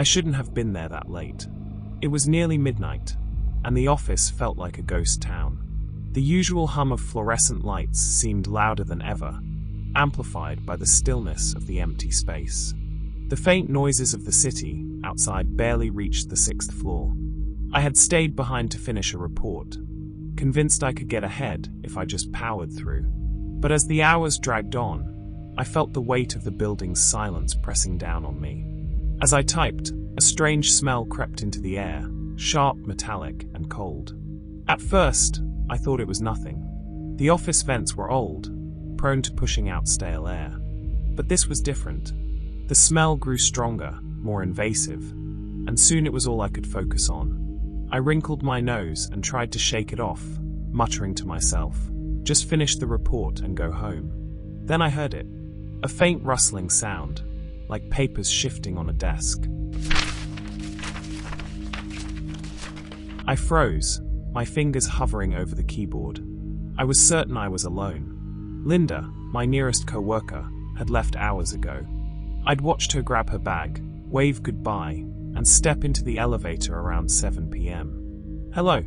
I shouldn't have been there that late. It was nearly midnight, and the office felt like a ghost town. The usual hum of fluorescent lights seemed louder than ever, amplified by the stillness of the empty space. The faint noises of the city outside barely reached the 6th floor. I had stayed behind to finish a report, convinced I could get ahead if I just powered through. But as the hours dragged on, I felt the weight of the building's silence pressing down on me. As I typed, a strange smell crept into the air, sharp, metallic, and cold. At first, I thought it was nothing. The office vents were old, prone to pushing out stale air. But this was different. The smell grew stronger, more invasive, and soon it was all I could focus on. I wrinkled my nose and tried to shake it off, muttering to myself, "Just finish the report and go home." Then I heard it, a faint rustling sound, like papers shifting on a desk. I froze, my fingers hovering over the keyboard. I was certain I was alone. Linda, my nearest co-worker, had left hours ago. I'd watched her grab her bag, wave goodbye, and step into the elevator around 7 p.m. "Hello,"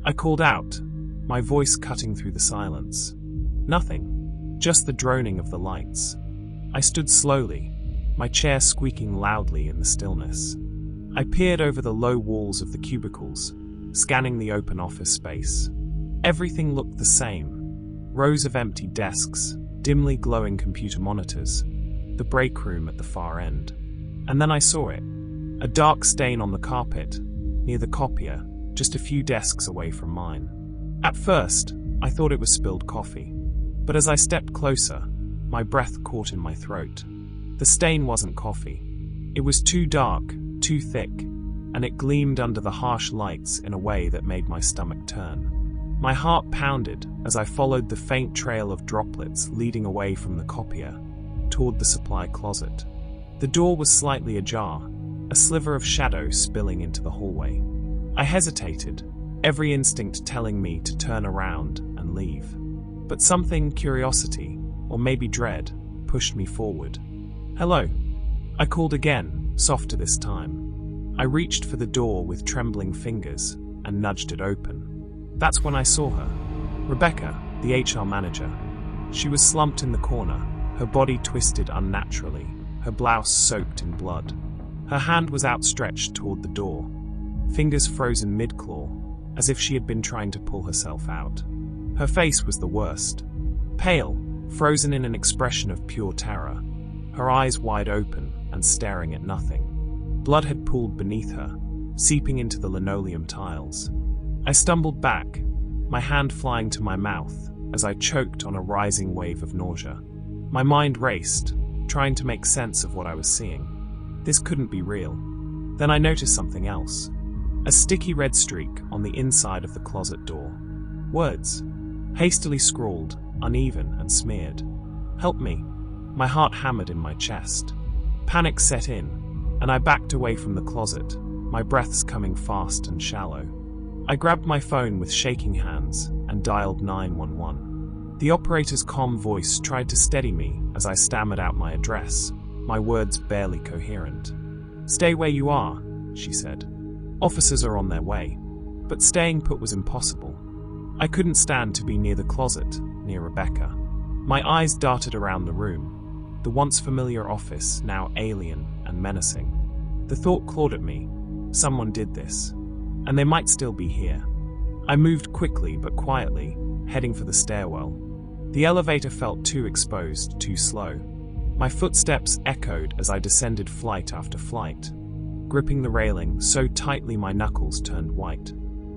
I called out, my voice cutting through the silence. Nothing, just the droning of the lights. I stood slowly, my chair squeaking loudly in the stillness. I peered over the low walls of the cubicles, scanning the open office space. Everything looked the same. Rows of empty desks, dimly glowing computer monitors, the break room at the far end. And then I saw it, a dark stain on the carpet, near the copier, just a few desks away from mine. At first, I thought it was spilled coffee. But as I stepped closer, my breath caught in my throat. The stain wasn't coffee. It was too dark, too thick, and it gleamed under the harsh lights in a way that made my stomach turn. My heart pounded as I followed the faint trail of droplets leading away from the copier, toward the supply closet. The door was slightly ajar, a sliver of shadow spilling into the hallway. I hesitated, every instinct telling me to turn around and leave. But something, curiosity, or maybe dread, pushed me forward. "Hello," I called again, softer this time. I reached for the door with trembling fingers and nudged it open. That's when I saw her. Rebecca, the HR manager. She was slumped in the corner, her body twisted unnaturally, her blouse soaked in blood. Her hand was outstretched toward the door, fingers frozen mid-claw, as if she had been trying to pull herself out. Her face was the worst. Pale, frozen in an expression of pure terror, her eyes wide open and staring at nothing. Blood had pooled beneath her, seeping into the linoleum tiles. I stumbled back, my hand flying to my mouth as I choked on a rising wave of nausea. My mind raced, trying to make sense of what I was seeing. This couldn't be real. Then I noticed something else. A sticky red streak on the inside of the closet door. Words, hastily scrawled, uneven and smeared. "Help me." My heart hammered in my chest. Panic set in, and I backed away from the closet, my breaths coming fast and shallow. I grabbed my phone with shaking hands and dialed 911. The operator's calm voice tried to steady me as I stammered out my address, my words barely coherent. "Stay where you are," she said. "Officers are on their way." But staying put was impossible. I couldn't stand to be near the closet, near Rebecca. My eyes darted around the room, the once familiar office now alien and menacing. The thought clawed at me. Someone did this, and they might still be here. I moved quickly but quietly, heading for the stairwell. The elevator felt too exposed, too slow. My footsteps echoed as I descended flight after flight, gripping the railing so tightly my knuckles turned white.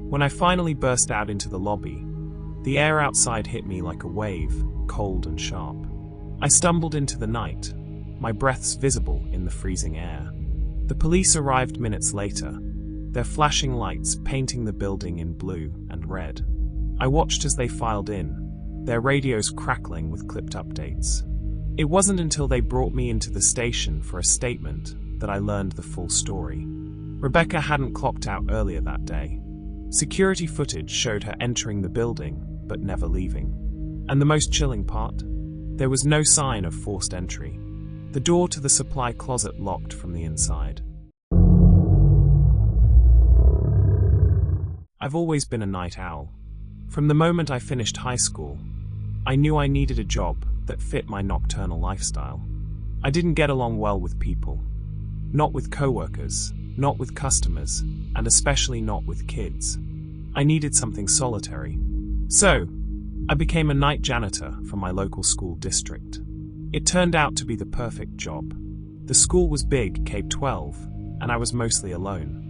When I finally burst out into the lobby, the air outside hit me like a wave, cold and sharp. I stumbled into the night, my breaths visible in the freezing air. The police arrived minutes later, their flashing lights painting the building in blue and red. I watched as they filed in, their radios crackling with clipped updates. It wasn't until they brought me into the station for a statement that I learned the full story. Rebecca hadn't clocked out earlier that day. Security footage showed her entering the building, but never leaving. And the most chilling part? There was no sign of forced entry. The door to the supply closet locked from the inside. I've always been a night owl. From the moment I finished high school, I knew I needed a job that fit my nocturnal lifestyle. I didn't get along well with people. Not with coworkers, not with customers, and especially not with kids. I needed something solitary. So, I became a night janitor for my local school district. It turned out to be the perfect job. The school was big, K-12, and I was mostly alone.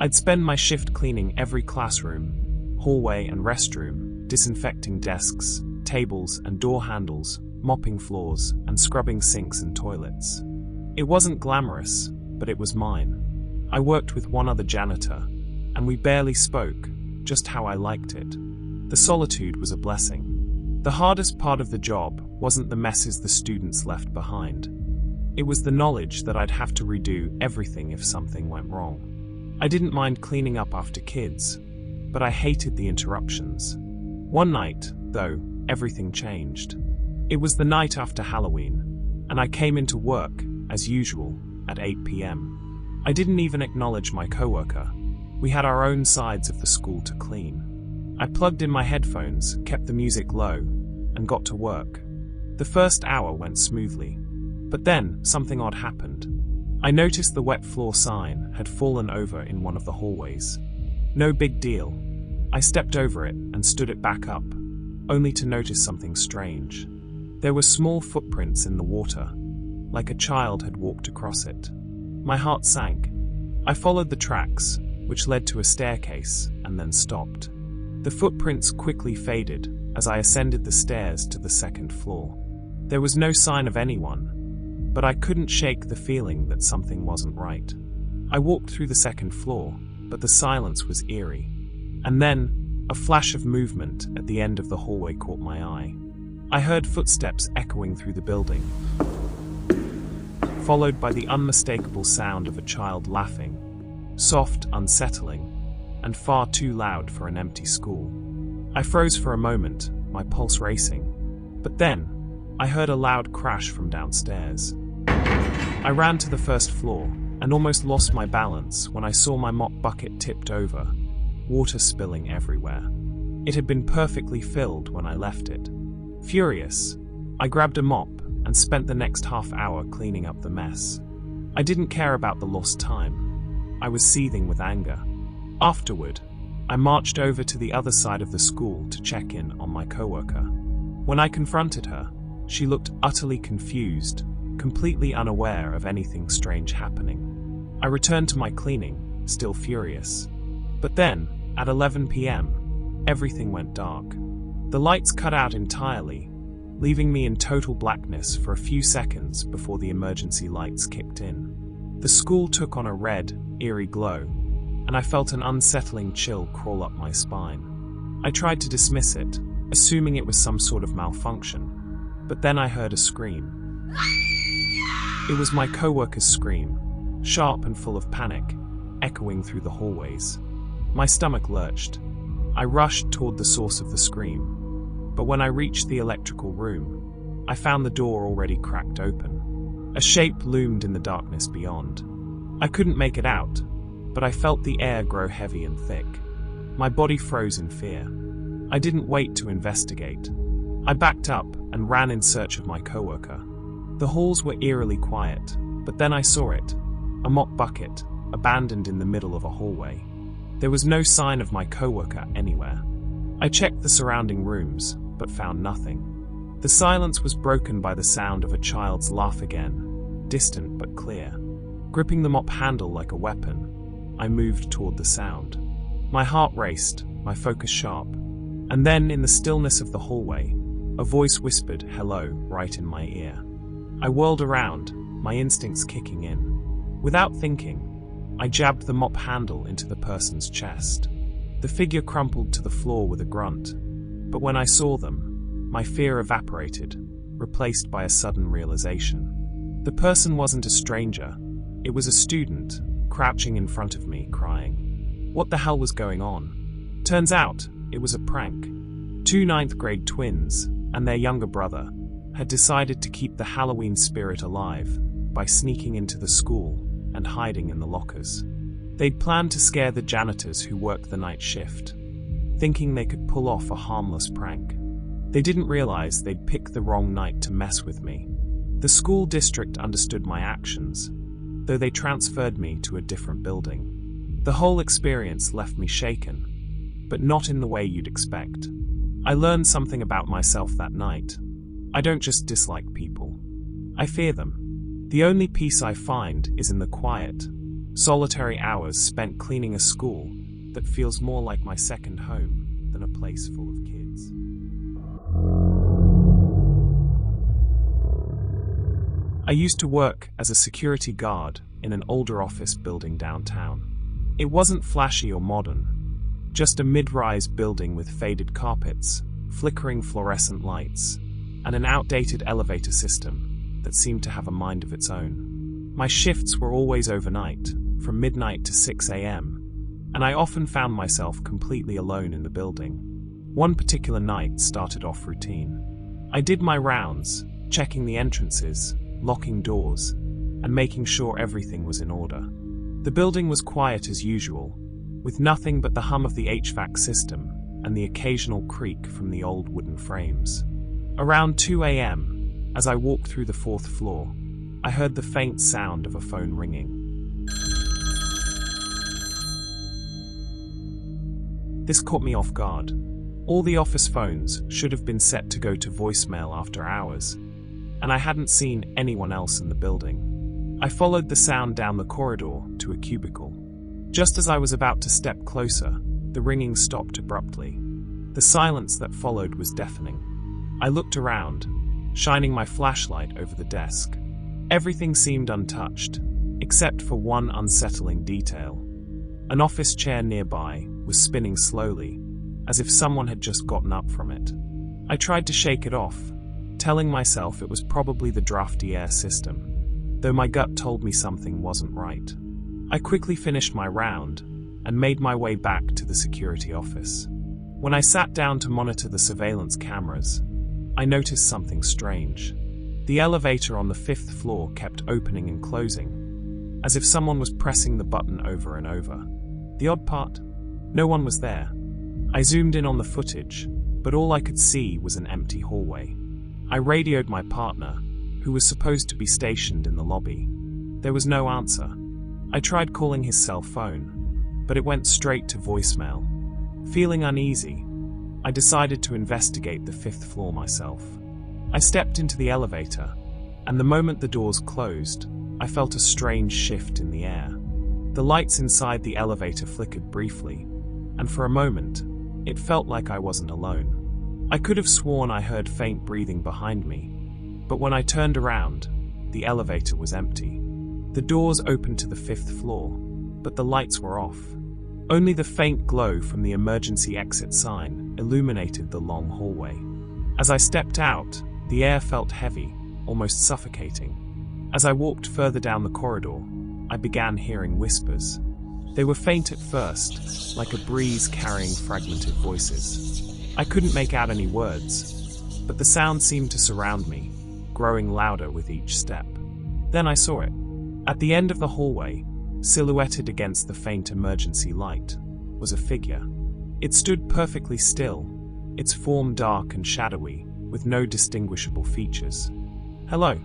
I'd spend my shift cleaning every classroom, hallway and restroom, disinfecting desks, tables and door handles, mopping floors, and scrubbing sinks and toilets. It wasn't glamorous, but it was mine. I worked with one other janitor, and we barely spoke, just how I liked it. The solitude was a blessing. The hardest part of the job wasn't the messes the students left behind. It was the knowledge that I'd have to redo everything if something went wrong. I didn't mind cleaning up after kids, but I hated the interruptions. One night, though, everything changed. It was the night after Halloween, and I came into work, as usual, at 8 p.m. I didn't even acknowledge my coworker. We had our own sides of the school to clean. I plugged in my headphones, kept the music low, and got to work. The first hour went smoothly. But then, something odd happened. I noticed the wet floor sign had fallen over in one of the hallways. No big deal. I stepped over it and stood it back up, only to notice something strange. There were small footprints in the water, like a child had walked across it. My heart sank. I followed the tracks, which led to a staircase, and then stopped. The footprints quickly faded as I ascended the stairs to the second floor. There was no sign of anyone, but I couldn't shake the feeling that something wasn't right. I walked through the second floor, but the silence was eerie. And then, a flash of movement at the end of the hallway caught my eye. I heard footsteps echoing through the building, followed by the unmistakable sound of a child laughing, soft, unsettling, and far too loud for an empty school. I froze for a moment, my pulse racing. But then, I heard a loud crash from downstairs. I ran to the first floor and almost lost my balance when I saw my mop bucket tipped over, water spilling everywhere. It had been perfectly filled when I left it. Furious, I grabbed a mop and spent the next half hour cleaning up the mess. I didn't care about the lost time. I was seething with anger. Afterward, I marched over to the other side of the school to check in on my coworker. When I confronted her, she looked utterly confused, completely unaware of anything strange happening. I returned to my cleaning, still furious. But then, at 11 p.m., everything went dark. The lights cut out entirely, leaving me in total blackness for a few seconds before the emergency lights kicked in. The school took on a red, eerie glow, and I felt an unsettling chill crawl up my spine. I tried to dismiss it, assuming it was some sort of malfunction, but then I heard a scream. It was my coworker's scream, sharp and full of panic, echoing through the hallways. My stomach lurched. I rushed toward the source of the scream, but when I reached the electrical room, I found the door already cracked open. A shape loomed in the darkness beyond. I couldn't make it out, but I felt the air grow heavy and thick. My body froze in fear. I didn't wait to investigate. I backed up and ran in search of my coworker. The halls were eerily quiet, but then I saw it, a mop bucket, abandoned in the middle of a hallway. There was no sign of my coworker anywhere. I checked the surrounding rooms, but found nothing. The silence was broken by the sound of a child's laugh again, distant but clear. Gripping the mop handle like a weapon, I moved toward the sound. My heart raced, my focus sharp, and then, in the stillness of the hallway, a voice whispered hello right in my ear. I whirled around, my instincts kicking in. Without thinking, I jabbed the mop handle into the person's chest. The figure crumpled to the floor with a grunt, but when I saw them, my fear evaporated, replaced by a sudden realization. The person wasn't a stranger, it was a student, crouching in front of me, crying. What the hell was going on? Turns out, it was a prank. Two ninth-grade twins, and their younger brother, had decided to keep the Halloween spirit alive by sneaking into the school and hiding in the lockers. They'd planned to scare the janitors who worked the night shift, thinking they could pull off a harmless prank. They didn't realize they'd picked the wrong night to mess with me. The school district understood my actions, though they transferred me to a different building. The whole experience left me shaken, but not in the way you'd expect. I learned something about myself that night. I don't just dislike people. I fear them. The only peace I find is in the quiet, solitary hours spent cleaning a school that feels more like my second home than a place full of kids. I used to work as a security guard in an older office building downtown. It wasn't flashy or modern, just a mid-rise building with faded carpets, flickering fluorescent lights, and an outdated elevator system that seemed to have a mind of its own. My shifts were always overnight, from midnight to 6 a.m., and I often found myself completely alone in the building. One particular night started off routine. I did my rounds, checking the entrances, locking doors, and making sure everything was in order. The building was quiet as usual, with nothing but the hum of the HVAC system and the occasional creak from the old wooden frames. Around 2 a.m., as I walked through the 4th floor, I heard the faint sound of a phone ringing. This caught me off guard. All the office phones should have been set to go to voicemail after hours, and I hadn't seen anyone else in the building. I followed the sound down the corridor to a cubicle. Just as I was about to step closer, the ringing stopped abruptly. The silence that followed was deafening. I looked around, shining my flashlight over the desk. Everything seemed untouched, except for one unsettling detail. An office chair nearby was spinning slowly, as if someone had just gotten up from it. I tried to shake it off, telling myself it was probably the drafty air system, though my gut told me something wasn't right. I quickly finished my round and made my way back to the security office. When I sat down to monitor the surveillance cameras, I noticed something strange. The elevator on the 5th floor kept opening and closing, as if someone was pressing the button over and over. The odd part? No one was there. I zoomed in on the footage, but all I could see was an empty hallway. I radioed my partner, who was supposed to be stationed in the lobby. There was no answer. I tried calling his cell phone, but it went straight to voicemail. Feeling uneasy, I decided to investigate the 5th floor myself. I stepped into the elevator, and the moment the doors closed, I felt a strange shift in the air. The lights inside the elevator flickered briefly, and for a moment, it felt like I wasn't alone. I could have sworn I heard faint breathing behind me, but when I turned around, the elevator was empty. The doors opened to the 5th floor, but the lights were off. Only the faint glow from the emergency exit sign illuminated the long hallway. As I stepped out, the air felt heavy, almost suffocating. As I walked further down the corridor, I began hearing whispers. They were faint at first, like a breeze carrying fragmented voices. I couldn't make out any words, but the sound seemed to surround me, growing louder with each step. Then I saw it. At the end of the hallway, silhouetted against the faint emergency light, was a figure. It stood perfectly still, its form dark and shadowy, with no distinguishable features. "Hello,"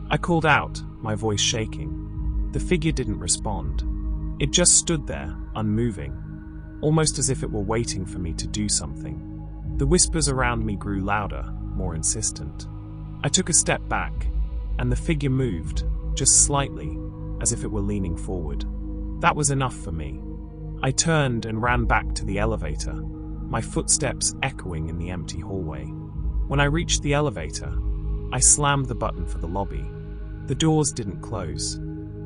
I called out, my voice shaking. The figure didn't respond. It just stood there, unmoving, almost as if it were waiting for me to do something. The whispers around me grew louder, more insistent. I took a step back, and the figure moved, just slightly, as if it were leaning forward. That was enough for me. I turned and ran back to the elevator, my footsteps echoing in the empty hallway. When I reached the elevator, I slammed the button for the lobby. The doors didn't close.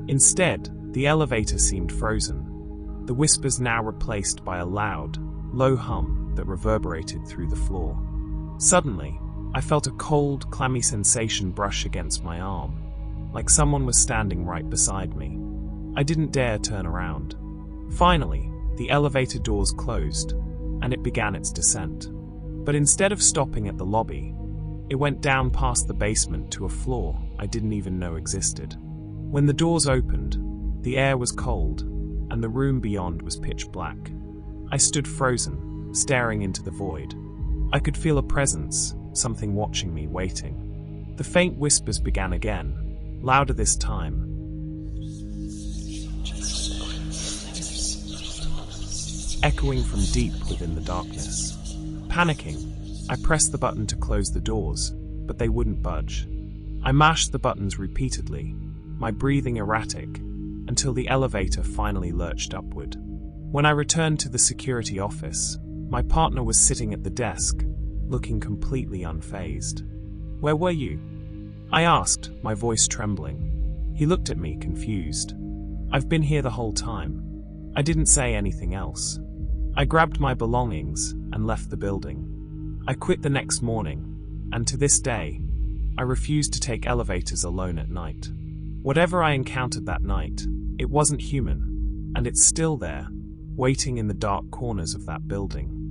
Instead, the elevator seemed frozen, the whispers now replaced by a loud, low hum that reverberated through the floor. Suddenly, I felt a cold, clammy sensation brush against my arm, like someone was standing right beside me. I didn't dare turn around. Finally, the elevator doors closed, and it began its descent. But instead of stopping at the lobby, it went down past the basement to a floor I didn't even know existed. When the doors opened, the air was cold, and the room beyond was pitch black. I stood frozen, staring into the void. I could feel a presence, something watching me, waiting. The faint whispers began again, louder this time. Echoing from deep within the darkness. Panicking, I pressed the button to close the doors, but they wouldn't budge. I mashed the buttons repeatedly, my breathing erratic, until the elevator finally lurched upward. When I returned to the security office, my partner was sitting at the desk, looking completely unfazed. "Where were you?" I asked, my voice trembling. He looked at me, confused. "I've been here the whole time." I didn't say anything else. I grabbed my belongings and left the building. I quit the next morning, and to this day, I refuse to take elevators alone at night. Whatever I encountered that night, it wasn't human, and it's still there, waiting in the dark corners of that building.